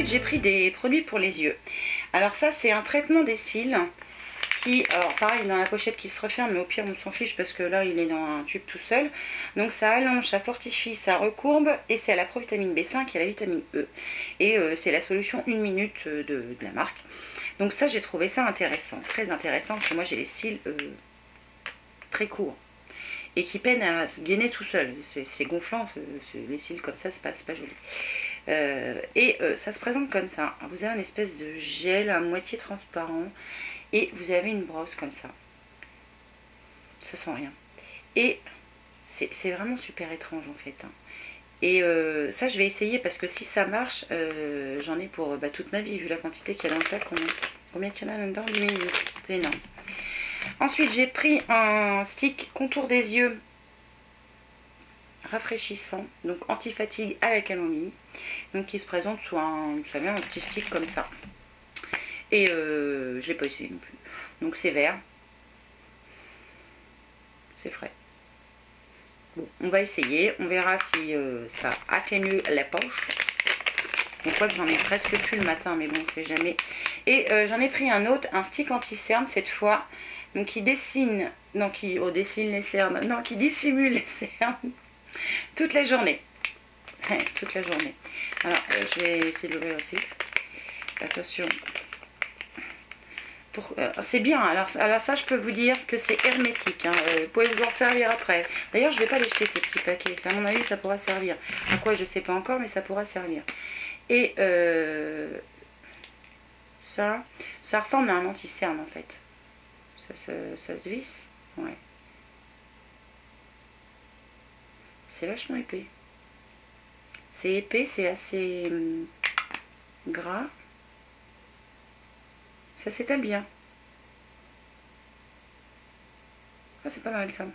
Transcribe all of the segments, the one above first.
Ensuite, j'ai pris des produits pour les yeux. Alors ça, c'est un traitement des cils qui, alors pareil, dans la pochette qui se referme, mais au pire, on s'en fiche parce que là, il est dans un tube tout seul. Donc ça allonge, ça fortifie, ça recourbe et c'est à la provitamine B5 et à la vitamine E. Et c'est la solution 1 minute de la marque. Donc ça, j'ai trouvé ça intéressant, très intéressant, parce que moi, j'ai les cils très courts et qui peinent à se gainer tout seul. C'est gonflant, les cils comme ça, c'est pas joli. Ça se présente comme ça. Vous avez une espèce de gel à moitié transparent et vous avez une brosse comme ça. Ça sent rien. Et c'est vraiment super étrange en fait. Et ça, je vais essayer parce que si ça marche, j'en ai pour toute ma vie vu la quantité qu'il y a dans le flacon. Combien qu'il y en a là-dedans? 10 000. C'est énorme. Ensuite, j'ai pris un stick contour des yeux rafraîchissant, donc anti-fatigue à la camomille, donc qui se présente sous un, vous savez, un petit stick comme ça. Et je l'ai pas essayé non plus. Donc c'est vert, c'est frais. Bon, on va essayer, on verra si ça atténue la poche. On voit que j'en ai presque plus le matin, mais bon, on sait jamais. Et j'en ai pris un autre, un stick anti-cerne cette fois, donc qui dessine, non, qui dessine les cernes, non, qui dissimule les cernes toute la journée. Ouais, toute la journée. Alors, je vais essayer de l'ouvrir aussi. Attention. C'est bien. Alors ça, je peux vous dire que c'est hermétique. Hein. Vous pouvez vous en servir après. D'ailleurs, je ne vais pas les jeter ces petits paquets. À mon avis, ça pourra servir. À quoi, je ne sais pas encore, mais ça pourra servir. Et ça ressemble à un anti-cerne en fait. Ça se visse. Ouais. C'est vachement épais. C'est épais, c'est assez gras. Ça s'étale bien. Ah, c'est pas mal ça.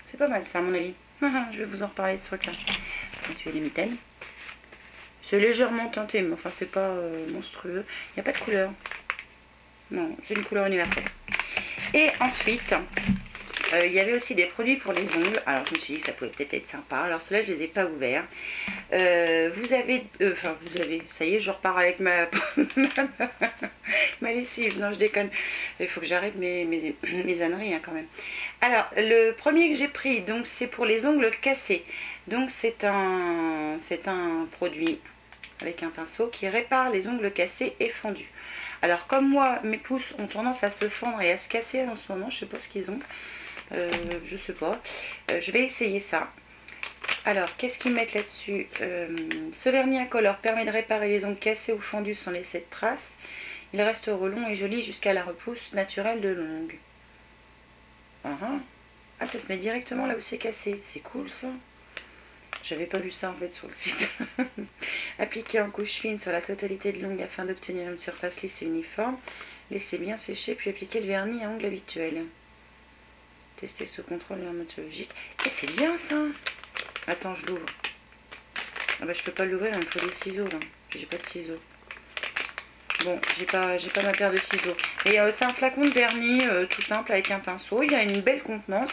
C'est pas mal ça à mon avis. Je vais vous en reparler de ce truc là. Ensuite les mitaines. C'est légèrement teinté, mais enfin c'est pas monstrueux. Il n'y a pas de couleur. Non, c'est une couleur universelle. Et ensuite, il y avait aussi des produits pour les ongles. Alors je me suis dit que ça pouvait peut-être être sympa. Alors ceux-là, je les ai pas ouverts. Vous avez, ça y est, je repars avec ma lessive. Non, je déconne. Il faut que j'arrête mes âneries hein, quand même. Alors, le premier que j'ai pris, donc c'est pour les ongles cassés. Donc c'est un produit avec un pinceau qui répare les ongles cassés et fendus. Alors comme moi, mes pouces ont tendance à se fendre et à se casser en ce moment. Je sais pas ce qu'ils ont. Je sais pas. Je vais essayer ça. Alors, qu'est-ce qu'ils mettent là-dessus? Ce vernis incolore permet de réparer les ongles cassés ou fendus sans laisser de traces. Il reste long et joli jusqu'à la repousse naturelle de l'ongle. Ah, ça se met directement là où c'est cassé. C'est cool ça. J'avais pas vu ça en fait sur le site. Appliquer en couche fine sur la totalité de l'ongle afin d'obtenir une surface lisse et uniforme. Laissez bien sécher puis appliquer le vernis à ongles habituel. Tester sous contrôle dermatologique. Et c'est bien ça. Attends, je l'ouvre. Ah bah je peux pas l'ouvrir, il me faut des ciseaux là. J'ai pas de ciseaux. Bon, j'ai pas ma paire de ciseaux. Et c'est un flacon de vernis tout simple avec un pinceau. Il y a une belle contenance.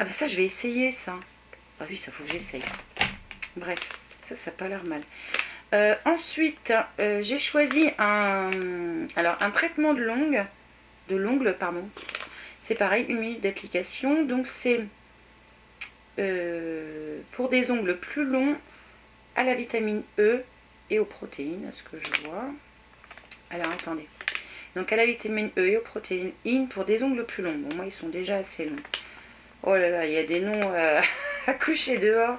Ah bah ça je vais essayer ça. Ah oui, ça faut que j'essaye. Bref, ça n'a pas l'air mal. Ensuite, j'ai choisi un traitement de l'ongle, pardon. C'est pareil, 1 minute d'application. Donc c'est pour des ongles plus longs, à la vitamine E et aux protéines, à ce que je vois. Alors attendez. Donc à la vitamine E et aux protéines pour des ongles plus longs. Bon, moi ils sont déjà assez longs. Oh là là, il y a des noms à coucher dehors.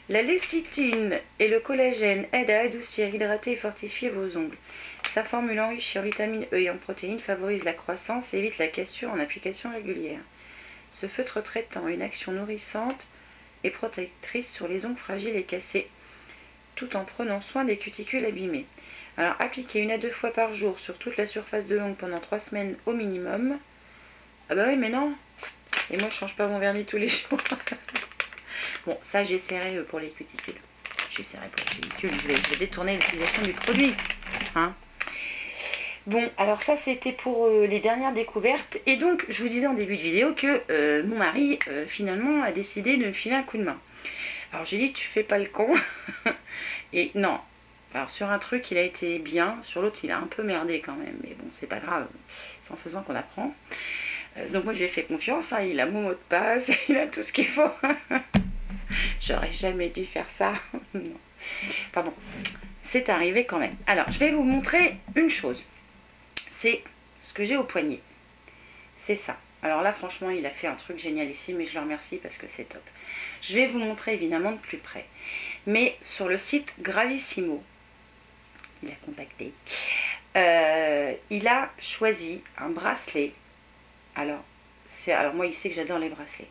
La lécithine et le collagène aident à adoucir, hydrater et fortifier vos ongles. Sa formule enrichie en vitamine E et en protéines favorise la croissance et évite la cassure en application régulière. Ce feutre traitant a une action nourrissante et protectrice sur les ongles fragiles et cassés, tout en prenant soin des cuticules abîmées. Alors, appliquez 1 à 2 fois par jour sur toute la surface de l'ongle pendant 3 semaines au minimum. Ah bah oui, mais non. Et moi, je change pas mon vernis tous les jours. Bon, ça, j'essaierai pour les cuticules. J'essaierai pour les cuticules. Je vais détourner l'utilisation du produit. Hein. Bon, alors ça, c'était pour les dernières découvertes. Et donc, je vous disais en début de vidéo que mon mari, finalement, a décidé de me filer un coup de main. Alors j'ai dit, tu fais pas le con. Et non. Alors sur un truc, il a été bien. Sur l'autre, il a un peu merdé quand même. Mais bon, c'est pas grave. C'est en faisant qu'on apprend. Donc moi, je lui ai fait confiance. Hein. Il a mon mot de passe. Il a tout ce qu'il faut. J'aurais jamais dû faire ça. Non. Pardon. C'est arrivé quand même. Alors, je vais vous montrer une chose. C'est ce que j'ai au poignet. C'est ça. Alors là, franchement, il a fait un truc génial ici, mais je le remercie parce que c'est top. Je vais vous montrer évidemment de plus près. Mais sur le site Gravissimo, il a contacté, il a choisi un bracelet. Alors moi, il sait que j'adore les bracelets.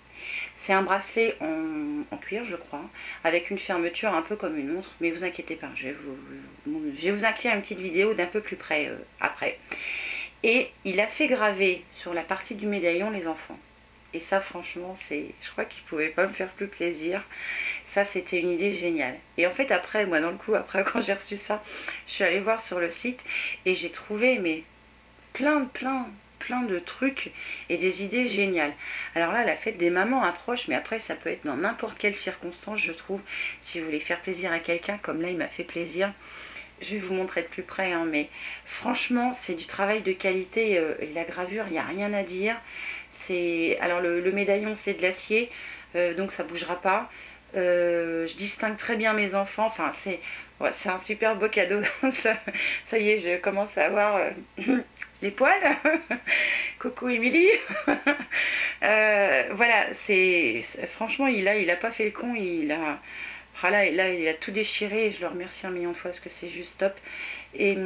C'est un bracelet en cuir, je crois, avec une fermeture un peu comme une montre. Mais vous inquiétez pas, je vais vous inclure une petite vidéo d'un peu plus près après. Et il a fait graver sur la partie du médaillon les enfants. Et ça, franchement, je crois qu'il ne pouvait pas me faire plus plaisir. Ça, c'était une idée géniale. Et en fait, après, moi, dans le coup, après, quand j'ai reçu ça, je suis allée voir sur le site et j'ai trouvé, mais plein de trucs et des idées géniales. Alors là, la fête des mamans approche, mais après, ça peut être dans n'importe quelle circonstance, je trouve. Si vous voulez faire plaisir à quelqu'un, comme là, il m'a fait plaisir. Je vais vous montrer de plus près, hein, mais franchement, c'est du travail de qualité. Et la gravure, il n'y a rien à dire. Alors, le médaillon, c'est de l'acier, donc ça ne bougera pas. Je distingue très bien mes enfants. Enfin, c'est un super beau cadeau. Ça y est, je commence à avoir les poils. Coucou Émilie. Voilà, franchement, il a pas fait le con. Là, il a tout déchiré et je le remercie un million de fois parce que c'est juste top. Et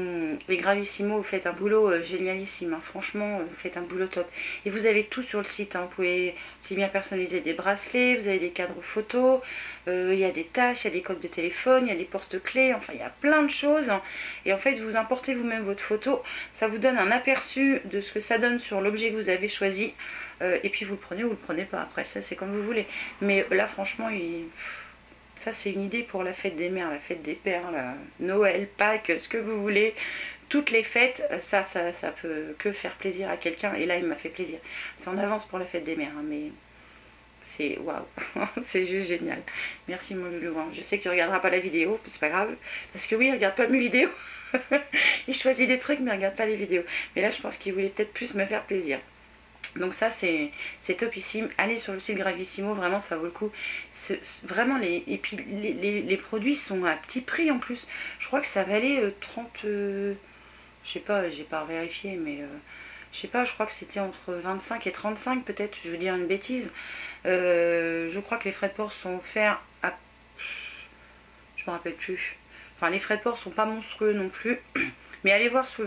les Gravissimo, vous faites un boulot génialissime. Hein. Franchement, vous faites un boulot top. Et vous avez tout sur le site. Hein. Vous pouvez aussi bien personnaliser des bracelets, vous avez des cadres photos, il y a des tâches, il y a des coques de téléphone, il y a des porte-clés. Enfin, il y a plein de choses. Hein. Et en fait, vous importez vous-même votre photo. Ça vous donne un aperçu de ce que ça donne sur l'objet que vous avez choisi. Et puis, vous le prenez ou vous le prenez pas. Après, ça, c'est comme vous voulez. Mais là, franchement, ça, c'est une idée pour la fête des mères, la fête des pères, Noël, Pâques, ce que vous voulez. Toutes les fêtes, ça peut que faire plaisir à quelqu'un. Et là, il m'a fait plaisir. C'est en avance pour la fête des mères, hein, mais c'est waouh, c'est juste génial. Merci mon loulou. Hein. Je sais que tu ne regarderas pas la vidéo, c'est pas grave. Parce que oui, il ne regarde pas mes vidéos. Il choisit des trucs, mais il ne regarde pas les vidéos. Mais là, je pense qu'il voulait peut-être plus me faire plaisir. Donc ça, c'est topissime. Allez sur le site Gravissimo, vraiment, ça vaut le coup. Vraiment, et puis les produits sont à petit prix en plus. Je crois que ça valait 30... je sais pas, j'ai pas vérifié, mais... je sais pas, je crois que c'était entre 25 et 35 peut-être, je veux dire une bêtise. Je crois que les frais de port sont offerts à... Je me rappelle plus. Enfin, les frais de port sont pas monstrueux non plus. Mais allez voir sur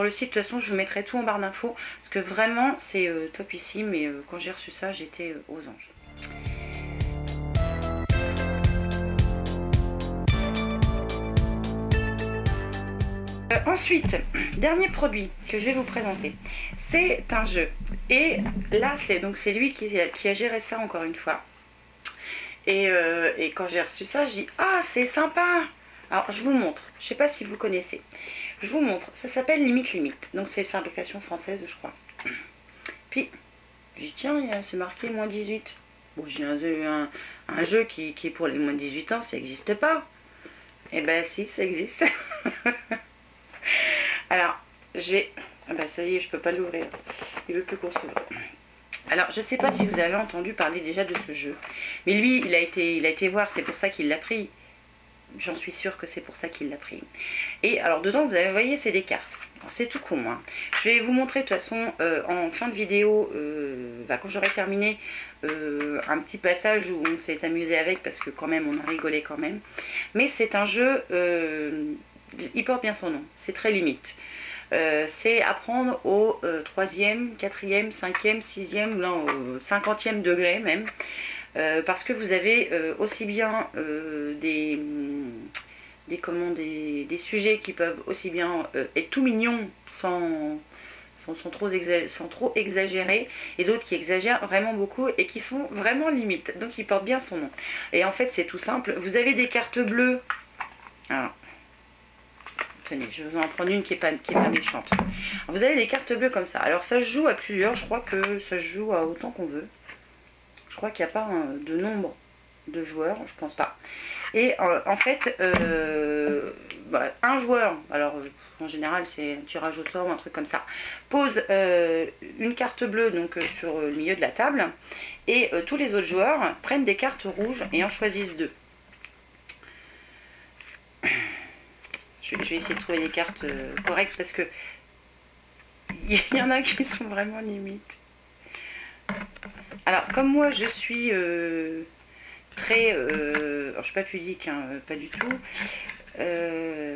le site, de toute façon je vous mettrai tout en barre d'infos. Parce que vraiment c'est topissime et quand j'ai reçu ça j'étais aux anges. Ensuite, dernier produit que je vais vous présenter, c'est un jeu. Et là c'est lui qui a géré ça encore une fois. Et quand j'ai reçu ça, je dis ah c'est sympa. Alors je vous montre, je sais pas si vous connaissez. Je vous montre, ça s'appelle Limite Limite. Donc c'est de fabrication française je crois. Puis je dis tiens, c'est marqué moins 18. Bon j'ai un jeu qui est pour les moins de 18 ans, ça n'existe pas. Eh ben si, ça existe. Alors je vais... Ah ben ça y est, je peux pas l'ouvrir. Il veut plus qu'on s'ouvre. Alors je sais pas si vous avez entendu parler déjà de ce jeu. Mais lui il a été voir, c'est pour ça qu'il l'a pris. J'en suis sûre que c'est pour ça qu'il l'a pris. Et alors dedans, vous voyez, c'est des cartes. C'est tout con. Hein. Je vais vous montrer de toute façon en fin de vidéo, quand j'aurai terminé, un petit passage où on s'est amusé avec parce que quand même, on a rigolé quand même. Mais c'est un jeu, il porte bien son nom. C'est très limite. C'est apprendre au 3e, 4e, 5e, 6e, non, au 50e degré même. Parce que vous avez aussi bien des sujets qui peuvent aussi bien être tout mignons sans trop exagérer, et d'autres qui exagèrent vraiment beaucoup et qui sont vraiment limites. Donc ils portent bien son nom. Et en fait c'est tout simple. Vous avez des cartes bleues. Alors, tenez, je vais vous en prendre une qui est pas méchante. Alors, vous avez des cartes bleues comme ça. Alors ça se joue à plusieurs. Je crois que ça se joue à autant qu'on veut. Je crois qu'il n'y a pas de nombre 2 joueurs, je pense pas. Et en fait, un joueur, alors en général c'est un tirage au sort ou un truc comme ça, pose une carte bleue donc sur le milieu de la table, et tous les autres joueurs prennent des cartes rouges et en choisissent 2. Je vais essayer de trouver des cartes correctes parce que il y en a qui sont vraiment limites. Alors comme moi je suis très... alors je suis pas pudique, hein, pas du tout. Je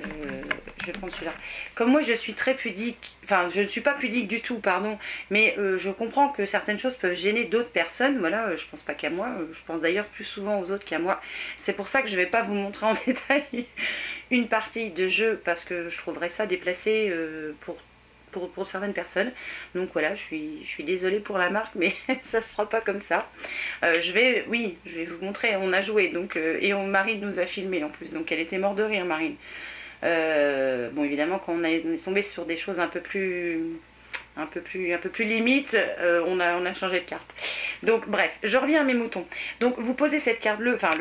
vais prendre celui-là. Comme moi je suis très pudique, enfin je ne suis pas pudique du tout, pardon, mais je comprends que certaines choses peuvent gêner d'autres personnes. Voilà, je pense pas qu'à moi, je pense d'ailleurs plus souvent aux autres qu'à moi. C'est pour ça que je vais pas vous montrer en détail une partie de jeu, parce que je trouverais ça déplacé pour certaines personnes. Donc voilà, je suis désolée pour la marque, mais ça se fera pas comme ça. Je vais vous montrer, on a joué, donc, et Marine nous a filmé en plus, donc elle était morte de rire, Marine. Bon, évidemment, quand on est tombé sur des choses un peu plus limite, on a changé de carte. Donc bref, je reviens à mes moutons. Donc vous posez cette carte bleue, enfin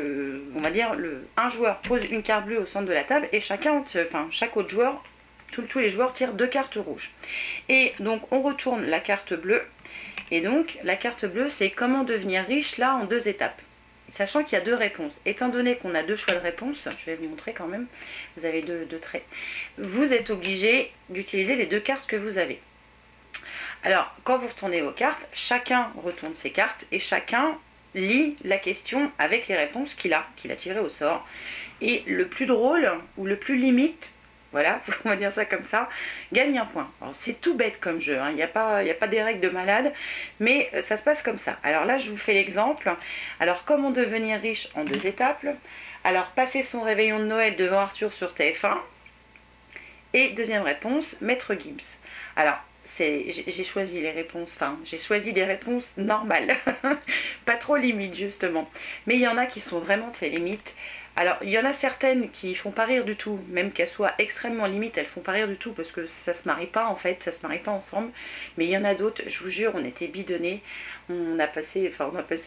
on va dire un joueur pose une carte bleue au centre de la table, et chaque autre joueur, tous les joueurs tirent 2 cartes rouges. Et donc on retourne la carte bleue, et donc la carte bleue c'est comment devenir riche, là en 2 étapes. Sachant qu'il y a 2 réponses. Étant donné qu'on a 2 choix de réponse, je vais vous montrer quand même, vous avez deux traits, vous êtes obligé d'utiliser les 2 cartes que vous avez. Alors, quand vous retournez vos cartes, chacun retourne ses cartes et chacun lit la question avec les réponses qu'il a tirées au sort. Et le plus drôle, ou le plus limite, voilà, on va dire ça comme ça, gagne un point. Alors c'est tout bête comme jeu, hein. Il n'y a pas des règles de malade, mais ça se passe comme ça. Alors là, je vous fais l'exemple. Alors, comment devenir riche en 2 étapes. Alors, passer son réveillon de Noël devant Arthur sur TF1. Et deuxième réponse, Maître Gims. Alors, j'ai choisi les réponses, enfin j'ai choisi des réponses normales, pas trop limites justement, mais il y en a qui sont vraiment très limites. Alors il y en a certaines qui font pas rire du tout, même qu'elles soient extrêmement limites, elles font pas rire du tout parce que ça se marie pas en fait, ça se marie pas ensemble. Mais il y en a d'autres, je vous jure, on était bidonnés, on a passé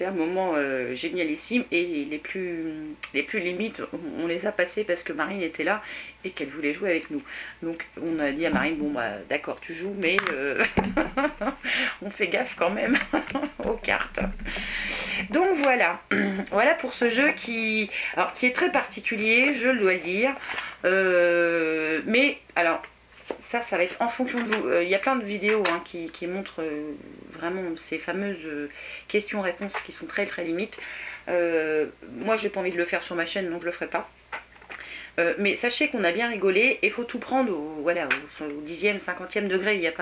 un moment génialissime, et les plus limites, on les a passées parce que Marine était là et qu'elle voulait jouer avec nous. Donc on a dit à Marine, bon bah d'accord tu joues, mais on fait gaffe quand même aux cartes. Donc voilà, voilà pour ce jeu qui est très particulier, je le dois dire. Mais alors ça va être en fonction de vous. Il y a plein de vidéos hein, qui montrent vraiment ces fameuses questions-réponses qui sont très très limites. Moi j'ai pas envie de le faire sur ma chaîne, donc je le ferai pas. Mais sachez qu'on a bien rigolé, et il faut tout prendre au 10e, 50e degré.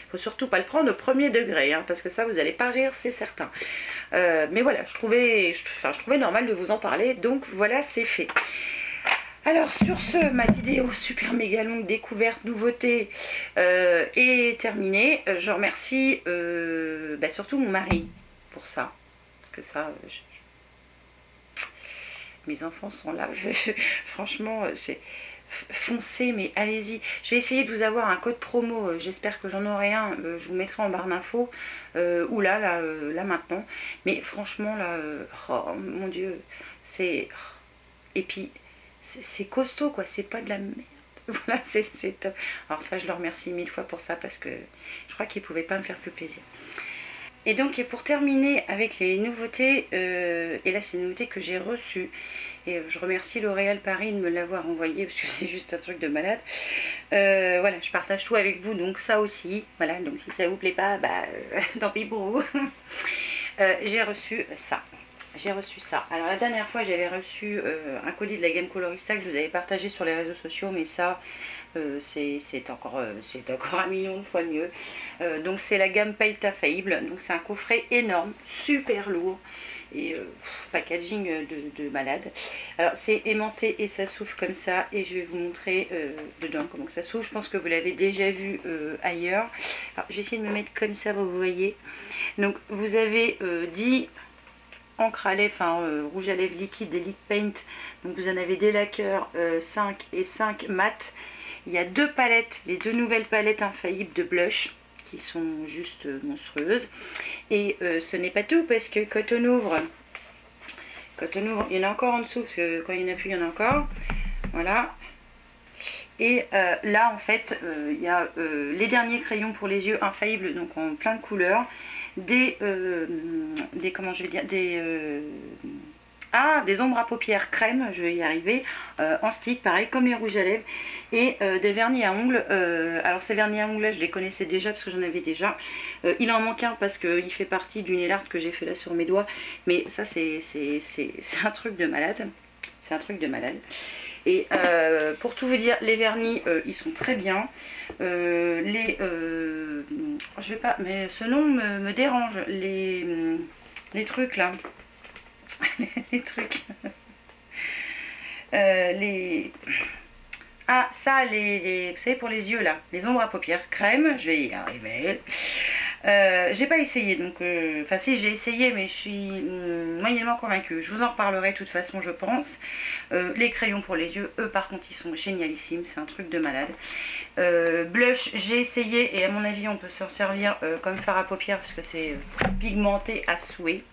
Faut surtout pas le prendre au 1er degré, hein, parce que ça vous allez pas rire, c'est certain. Mais voilà, je trouvais normal de vous en parler, donc voilà, c'est fait. Alors sur ce, ma vidéo super méga longue découverte, nouveauté est terminée. Je remercie surtout mon mari pour ça, parce que ça... mes enfants sont là, franchement, foncez, mais allez-y. Je vais essayer de vous avoir un code promo, j'espère que j'en aurai un, je vous mettrai en barre d'infos, ou là maintenant. Mais franchement, là, oh mon Dieu, c'est... Et puis, c'est costaud, quoi, c'est pas de la merde. Voilà, c'est top. Alors ça, je le remercie 1000 fois pour ça, parce que je crois qu'il pouvait pas me faire plus plaisir. Et donc, pour terminer avec les nouveautés, et là c'est une nouveauté que j'ai reçue, et je remercie L'Oréal Paris de me l'avoir envoyé, parce que c'est juste un truc de malade. Voilà, je partage tout avec vous, donc ça aussi, voilà, donc si ça vous plaît pas, bah tant pis pour vous. J'ai reçu ça. Alors la dernière fois j'avais reçu un colis de la gamme Colorista que je vous avais partagé sur les réseaux sociaux, mais ça c'est encore 1 million de fois mieux. Donc c'est la gamme Pailta Faillible, donc c'est un coffret énorme, super lourd, et packaging de malade. Alors c'est aimanté et ça s'ouvre comme ça, et je vais vous montrer dedans comment ça s'ouvre. Je pense que vous l'avez déjà vu ailleurs. Alors je vais essayer de me mettre comme ça pour que vous voyez. Donc vous avez 10 encre à lèvres, rouge à lèvres liquide, des liquid paint. Donc vous en avez des laqueurs 5 et 5 mat. Il y a 2 palettes, les 2 nouvelles palettes infaillibles de blush qui sont juste monstrueuses. Et ce n'est pas tout, parce que quand on ouvre Quand on ouvre, il y en a encore en dessous, parce que quand il n'y en a plus, il y en a encore. Voilà. Et là, en fait, il y a les derniers crayons pour les yeux infaillibles, donc en plein de couleurs. Des comment je vais dire, des ombres à paupières crème, je vais y arriver, en stick, pareil, comme les rouges à lèvres. Et des vernis à ongles. Alors ces vernis à ongles là, je les connaissais déjà parce que j'en avais déjà. Il en manque un parce qu'il fait partie du nail art que j'ai fait là sur mes doigts. Mais ça, c'est un truc de malade. C'est un truc de malade. Et pour tout vous dire, les vernis, ils sont très bien. Je vais pas, mais ce nom me dérange. Les trucs là. Les trucs. Ah, ça, vous savez, pour les yeux là, les ombres à paupières crème, je vais y arriver. J'ai pas essayé, donc enfin si, j'ai essayé, mais je suis moyennement convaincue. Je vous en reparlerai de toute façon, je pense. Les crayons pour les yeux, eux par contre, ils sont génialissimes, c'est un truc de malade. Blush, j'ai essayé, et à mon avis, on peut s'en servir comme fard à paupières parce que c'est pigmenté à souhait.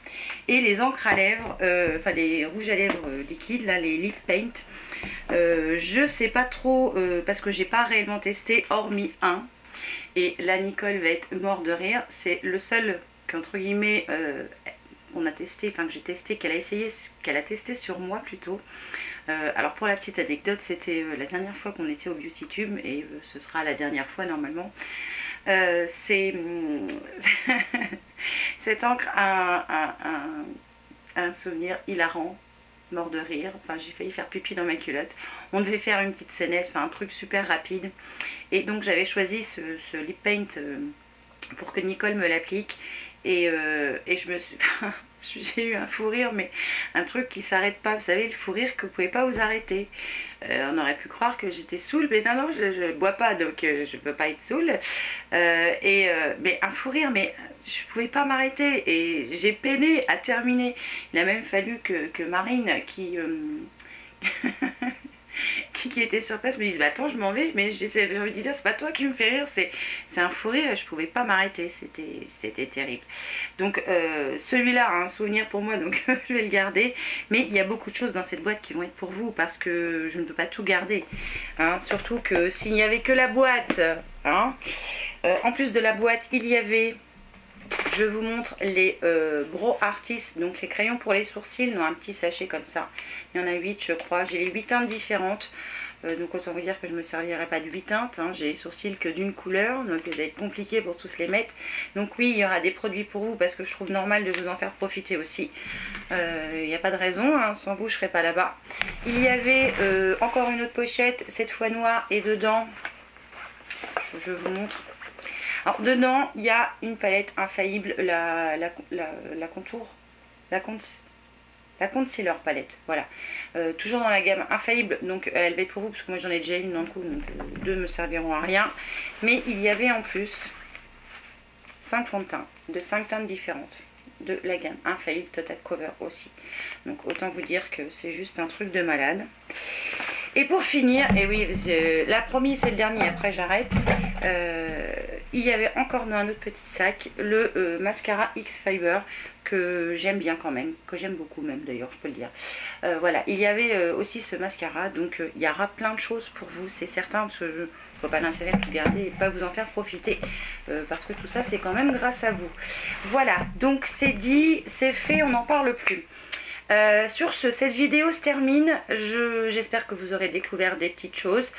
Et les encres à lèvres, enfin les rouges à lèvres liquides, là, les lip paint. Je sais pas trop parce que j'ai pas réellement testé, hormis un. Et là, Nicole va être morte de rire. C'est le seul qu'entre guillemets on a testé, enfin que j'ai testé, qu'elle a essayé, qu'elle a testé sur moi plutôt. Alors pour la petite anecdote, c'était la dernière fois qu'on était au Beauty Tube et ce sera la dernière fois normalement. C'est cette encre a un souvenir hilarant, mort de rire. Enfin, j'ai failli faire pipi dans ma culotte. On devait faire une petite scénette, enfin un truc super rapide. Et donc j'avais choisi ce lip paint pour que Nicole me l'applique. Et je me suis... j'ai eu un fou rire, mais un truc qui s'arrête pas. Vous savez, le fou rire que vous pouvez pas vous arrêter. On aurait pu croire que j'étais saoule, mais non, je bois pas, donc je peux pas être saoule. Mais un fou rire, mais je pouvais pas m'arrêter. Et j'ai peiné à terminer. Il a même fallu que Marine, qui était sur place, me dise bah attends, je m'en vais, mais j'ai envie de dire c'est pas toi qui me fais rire, c'est un fou rire, je pouvais pas m'arrêter, c'était terrible. Donc celui-là a un souvenir pour moi, donc je vais le garder, mais il y a beaucoup de choses dans cette boîte qui vont être pour vous parce que je ne peux pas tout garder, hein, surtout que s'il n'y avait que la boîte, hein, en plus de la boîte il y avait, je vous montre les Brow Artist, donc les crayons pour les sourcils dans un petit sachet comme ça. Il y en a 8 je crois, j'ai les 8 teintes différentes. Donc autant vous dire que je ne me servirai pas de 8 teintes, hein. J'ai les sourcils que d'une couleur, donc ça va être compliqué pour tous les mettre. Donc oui, il y aura des produits pour vous parce que je trouve normal de vous en faire profiter aussi. Il n'y a pas de raison, hein. Sans vous je ne serais pas là-bas. Il y avait encore une autre pochette, cette fois noire, et dedans, je vous montre. Alors dedans, il y a une palette infaillible, la concealer palette, voilà. Toujours dans la gamme infaillible, donc elle va être pour vous, parce que moi j'en ai déjà une dans le coup, donc deux me serviront à rien. Mais il y avait en plus 5 fonds de teint, de 5 teintes différentes, de la gamme infaillible Total Cover aussi. Donc autant vous dire que c'est juste un truc de malade. Et pour finir, et oui, la promis c'est le dernier, après j'arrête, il y avait encore dans un autre petit sac le mascara X-Fiber que j'aime bien quand même, que j'aime beaucoup même d'ailleurs, je peux le dire. Voilà, il y avait aussi ce mascara, donc il y aura plein de choses pour vous, c'est certain, parce que je ne vois pas l'intérêt de tout garder et de pas vous en faire profiter, parce que tout ça c'est quand même grâce à vous. Voilà, donc c'est dit, c'est fait, on n'en parle plus. Sur ce, cette vidéo se termine. J'espère que vous aurez découvert des petites choses.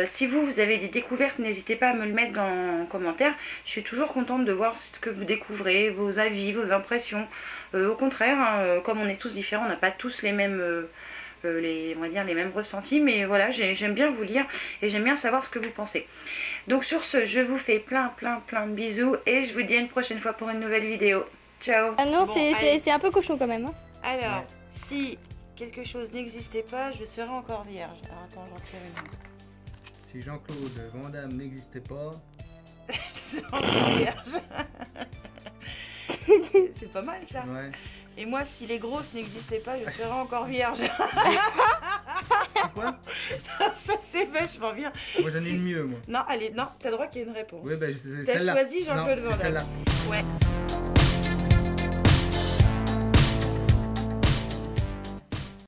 Si vous avez des découvertes, n'hésitez pas à me le mettre en commentaire. Je suis toujours contente de voir ce que vous découvrez, vos avis, vos impressions. Au contraire, hein, comme on est tous différents, on n'a pas tous les mêmes... on va dire les mêmes ressentis, mais voilà, j'aime bien vous lire et j'aime bien savoir ce que vous pensez. Donc sur ce, je vous fais plein de bisous et je vous dis à une prochaine fois pour une nouvelle vidéo. Ciao. Ah non, bon, c'est un peu cochon quand même, hein. Alors, ouais. Si quelque chose n'existait pas, je serais encore vierge. Alors attends, j'en tire une. Si Jean-Claude Van Damme n'existait pas... je serais encore vierge. C'est pas mal ça. Ouais. Et moi, si les grosses n'existaient pas, je serais encore vierge. C'est quoi? Ça c'est vachement bien. Moi j'en ai une mieux, moi. Non, allez, non, t'as droit qu'il y ait une réponse. Oui, bah c'est celle-là. T'as choisi Jean-Claude Van Damme. Celle-là. Ouais.